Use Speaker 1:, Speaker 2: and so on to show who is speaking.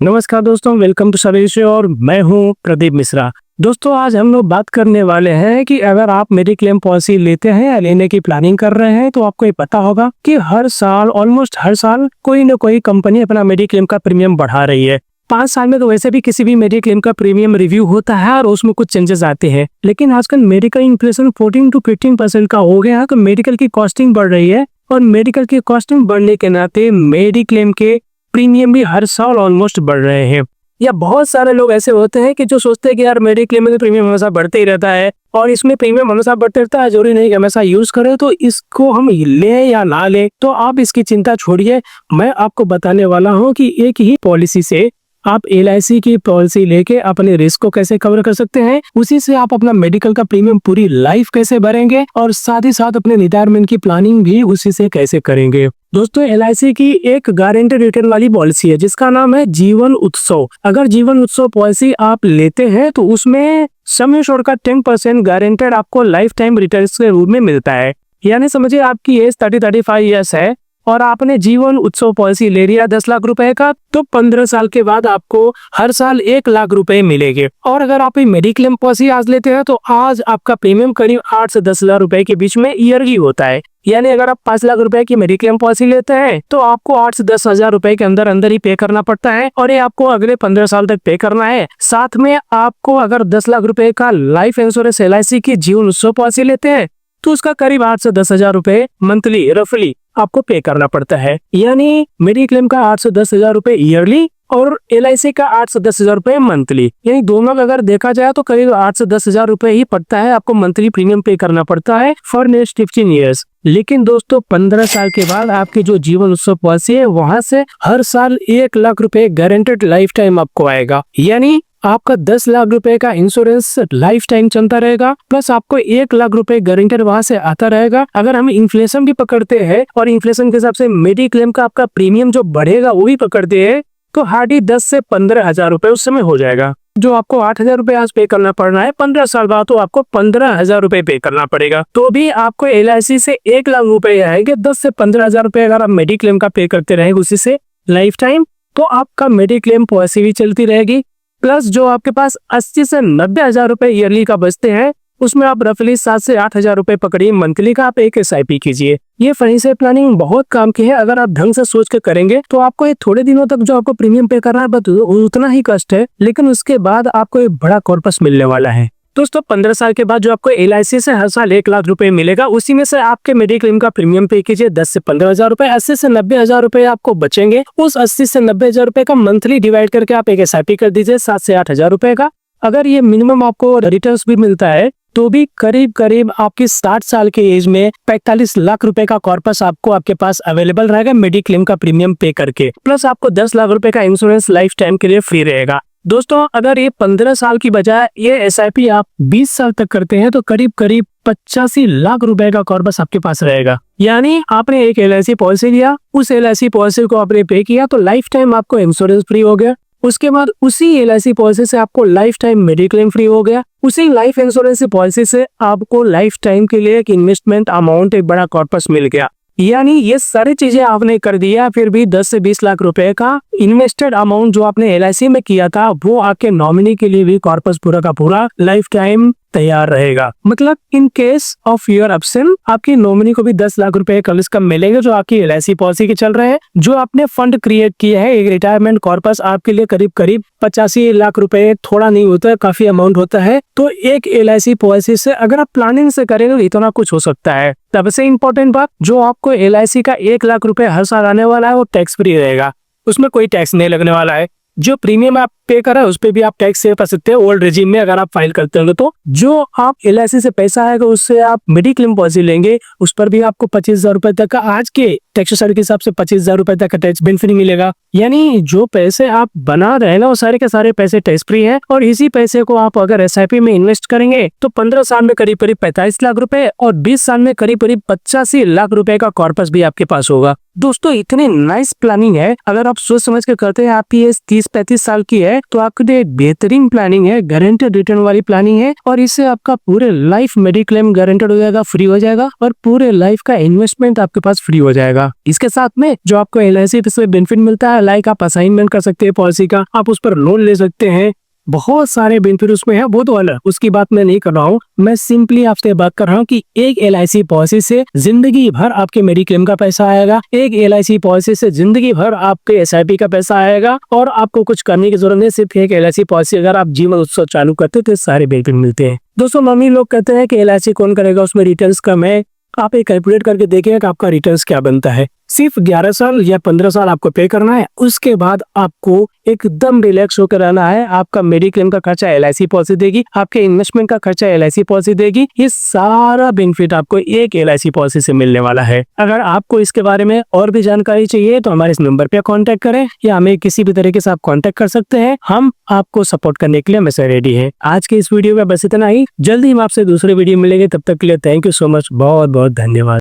Speaker 1: नमस्कार दोस्तों, welcome to service और मैं हूं प्रदीप मिश्रा। दोस्तों, आज हम लोग बात करने वाले हैं कि अगर आप मेडिक्लेम पॉलिसी लेते हैं या लेने की प्लानिंग कर रहे हैं तो आपको ये पता होगा कि हर साल ऑलमोस्ट हर साल कोई न कोई कंपनी अपना मेडिक्लेम का प्रीमियम बढ़ा रही है। 5 साल में तो वैसे भी किसी भी मेडिक्लेम का प्रीमियम रिव्यू होता है और उसमें कुछ चेंजेस आते हैं, लेकिन आजकल मेडिकल इन्फ्लेशन 14 to 15% का हो गया है, तो मेडिकल की कॉस्टिंग बढ़ रही है और मेडिकल की कॉस्टिंग बढ़ने के नाते मेडिक्लेम के प्रीमियम भी हर साल ऑलमोस्ट बढ़ रहे हैं। या बहुत सारे लोग ऐसे होते हैं कि जो सोचते हैं कि यार मेडिक्लेम में तो प्रीमियम हमेशा बढ़ते ही रहता है और इसमें प्रीमियम हमेशा बढ़ते रहता है, जरूरी नहीं कि हमेशा यूज करें, तो इसको हम ले या ना ले, तो आप इसकी चिंता छोड़िए। मैं आपको बताने वाला हूँ कि एक ही पॉलिसी से आप LIC की पॉलिसी लेके अपने रिस्क को कैसे कवर कर सकते हैं, उसी से आप अपना मेडिकल का प्रीमियम पूरी लाइफ कैसे भरेंगे और साथ ही साथ अपने रिटायरमेंट की प्लानिंग भी उसी से कैसे करेंगे। दोस्तों, LIC की एक गारंटेड रिटर्न वाली पॉलिसी है जिसका नाम है जीवन उत्सव। अगर जीवन उत्सव पॉलिसी आप लेते हैं तो उसमें सम एश्योर्ड का 10% गारंटेड आपको लाइफ टाइम रिटर्न के रूप में मिलता है। यानी समझिए आपकी एज 30-35 ईयर्स है और आपने जीवन उत्सव पॉलिसी ले लिया 10 लाख रुपए का, तो 15 साल के बाद आपको हर साल 1 लाख रुपए मिलेंगे। और अगर आप मेडिक्लेम पॉलिसी आज लेते हैं तो आज आपका प्रीमियम करीब 8 से 10 हजार रुपए के बीच में ईयरली होता है। यानी अगर आप 5 लाख रुपए की मेडिक्लेम पॉलिसी लेते हैं तो आपको 8 से 10 हजार रुपए के अंदर अंदर ही पे करना पड़ता है और ये आपको अगले 15 साल तक पे करना है। साथ में आपको अगर 10 लाख रुपए का लाइफ इंश्योरेंस LIC की जीवन उत्सव पॉलिसी लेते हैं तो उसका करीब 8 से 10 हजार रुपए मंथली रफली आपको पे करना पड़ता है। यानी मेडिक्लेम का 8 से 10 हजार रुपए ईयरली और LIC का 8 से 10 हजार रुपए मंथली, यानी दोनों का अगर देखा जाए तो करीब 8 से 10 हजार रुपए ही पड़ता है, आपको मंथली प्रीमियम पे करना पड़ता है फॉर नेक्स्ट 15 ईयर्स। लेकिन दोस्तों, 15 साल के बाद आपकी जो जीवन उत्सव पॉलिसी है वहां से हर साल 1 लाख रुपए गारंटेड लाइफ टाइम आपको आएगा। यानी आपका 10 लाख रुपए का इंश्योरेंस लाइफ टाइम चलता रहेगा, प्लस आपको 1 लाख रुपए गारंटेड वहां से आता रहेगा। अगर हम इन्फ्लेशन भी पकड़ते हैं और इन्फ्लेशन के हिसाब से मेडिक्लेम का आपका प्रीमियम जो बढ़ेगा वो भी पकड़ते हैं तो हार्डली 10 से 15 हजार रुपए उस समय हो जाएगा। जो आपको 8 हजार रुपए आज पे करना पड़ना है, 15 साल बाद तो आपको 15 हजार रुपए पे करना पड़ेगा। तो भी आपको LIC से 1 लाख रुपए आएंगे। 10 से 15 हजार रुपए अगर आप मेडिक्लेम का पे करते रहेंगे उसी से लाइफ टाइम, तो आपका मेडिक्लेम पॉलिसी भी चलती रहेगी। प्लस जो आपके पास 80 से 90 हजार रुपए ईयरली का बचते हैं उसमें आप रफली 7 से 8 हजार रुपए पकड़िए मंथली का, आप एक SIP कीजिए। ये फाइनेंशियल प्लानिंग बहुत काम की है। अगर आप ढंग से सोच के करेंगे तो आपको ये थोड़े दिनों तक जो आपको प्रीमियम पे करना है बस उतना ही कष्ट है, लेकिन उसके बाद आपको एक बड़ा कॉर्पस मिलने वाला है। दोस्तों, 15 साल के बाद जो आपको LIC से हर साल 1 लाख रुपए मिलेगा, उसी में से आपके मेडिक्लेम का प्रीमियम पे कीजिए 10 से 15 हजार रुपए, 80 से 90 हजार रुपए आपको बचेंगे। उस 80 से 90 हजार रुपए का मंथली डिवाइड करके आप एक SIP कर दीजिए 7 से 8 हजार रुपए का। अगर ये मिनिमम आपको रिटर्न्स भी मिलता है तो भी करीब करीब आपकी 60 साल के एज में 45 लाख रुपए का कॉर्पस आपको आपके पास अवेलेबल रहेगा मेडिक्लेम का प्रीमियम पे करके। प्लस आपको 10 लाख रुपए का इंश्योरेंस लाइफ टाइम के लिए फ्री रहेगा। दोस्तों, अगर ये 15 साल की बजाय ये SIP आप 20 साल तक करते हैं तो करीब करीब 85 लाख रुपए का कॉर्पस आपके पास रहेगा। यानी आपने एक LIC पॉलिसी लिया, उस LIC पॉलिसी को आपने पे किया तो लाइफ टाइम आपको इंश्योरेंस फ्री हो गया। उसके बाद उसी LIC पॉलिसी से आपको लाइफ टाइम मेडिक्लेम फ्री हो गया। उसी लाइफ इंश्योरेंस पॉलिसी से आपको लाइफ टाइम के लिए एक इन्वेस्टमेंट अमाउंट एक बड़ा कॉर्पस मिल गया। यानी ये सारी चीजें आपने कर दिया, फिर भी 10 से 20 लाख रुपए का इन्वेस्टेड अमाउंट जो आपने LIC में किया था वो आपके नॉमिनी के लिए भी कॉर्पस पूरा का पूरा लाइफ टाइम तैयार रहेगा। मतलब in case of your option आपकी नॉमिनी को भी 10 लाख रुपए कम से कम मिलेंगे जो आपकी LIC पॉलिसी के चल रहे हैं। जो आपने फंड क्रिएट किया है, एक रिटायरमेंट कॉर्पस आपके लिए करीब करीब 85 लाख रुपए थोड़ा नहीं होता है, काफी अमाउंट होता है। तो एक LIC पॉलिसी से अगर आप प्लानिंग से करेंगे तो इतना कुछ हो सकता है। तब से इम्पोर्टेंट बात, जो आपको LIC का 1 लाख रुपए हर साल आने वाला है वो टैक्स फ्री रहेगा, उसमें कोई टैक्स नहीं लगने वाला है। जो प्रीमियम आप पे कर रहे हैं उस पे भी आप टैक्स सेव कर सकते हैं ओल्ड रेजिम में अगर आप फाइल करते होंगे। तो जो आप LIC से पैसा आएगा उससे आप मेडिक्लेम पॉलिसी लेंगे, उस पर भी आपको 25 हजार रुपए तक का आज के टैक्सेशन के हिसाब से 25 हजार रुपए तक का टैक्स बेनिफिट मिलेगा। यानी जो पैसे आप बना रहे हैं ना वो सारे के सारे पैसे टैक्स फ्री है और इसी पैसे को आप अगर SIP में इन्वेस्ट करेंगे तो 15 साल में करीब करीब 45 लाख रुपए और 20 साल में करीब करीब 85 लाख रुपए का कॉर्पस भी आपके पास होगा। दोस्तों, इतनी नाइस प्लानिंग है। अगर आप सोच समझ के करते हैं, आपकी एज 30-35 साल की है है तो आपके लिए एक बेहतरीन प्लानिंग है, गारंटेड रिटर्न वाली प्लानिंग है और इससे आपका पूरे लाइफ मेडिक्लेम गारंटेड हो जाएगा, फ्री हो जाएगा और पूरे लाइफ का इन्वेस्टमेंट आपके पास फ्री हो जाएगा। इसके साथ में जो आपको LIC से बेनिफिट मिलता है, लाइक आप असाइनमेंट कर सकते हैं पॉलिसी का, आप उस पर लोन ले सकते हैं, बहुत सारे बेनिफिट उसमें है। बहुत वाला उसकी बात मैं नहीं कर रहा हूँ, मैं सिंपली आपसे बात कर रहा हूँ कि एक LIC पॉलिसी से जिंदगी भर आपके मेडिक्लेम का पैसा आएगा, एक LIC पॉलिसी से जिंदगी भर आपके SIP का पैसा आएगा और आपको कुछ करने की जरूरत नहीं। सिर्फ एक LIC पॉलिसी अगर आप जीवन उत्सव चालू करते तो सारे बेनिफिट मिलते हैं। दोस्तों मम्मी लोग कहते हैं कि LIC कौन करेगा, उसमें रिटर्न्स कम है। आप एक कैलकुलेट करके देखिए कि आपका रिटर्न्स क्या बनता है। सिर्फ 11 साल या 15 साल आपको पे करना है, उसके बाद आपको एकदम रिलैक्स होकर रहना है। आपका मेडिक्लेम का खर्चा LIC पॉलिसी देगी, आपके इन्वेस्टमेंट का खर्चा LIC पॉलिसी देगी। ये सारा बेनिफिट आपको एक LIC पॉलिसी से मिलने वाला है। अगर आपको इसके बारे में और भी जानकारी चाहिए तो हमारे इस नंबर पे कांटेक्ट करें या हमें किसी भी तरीके से आप कांटेक्ट कर सकते हैं। हम आपको सपोर्ट करने के लिए हमेशा रेडी है। आज के इस वीडियो में बस इतना ही, जल्दी हम आपसे दूसरे वीडियो मिलेंगे। तब तक के लिए थैंक यू सो मच, बहुत बहुत धन्यवाद।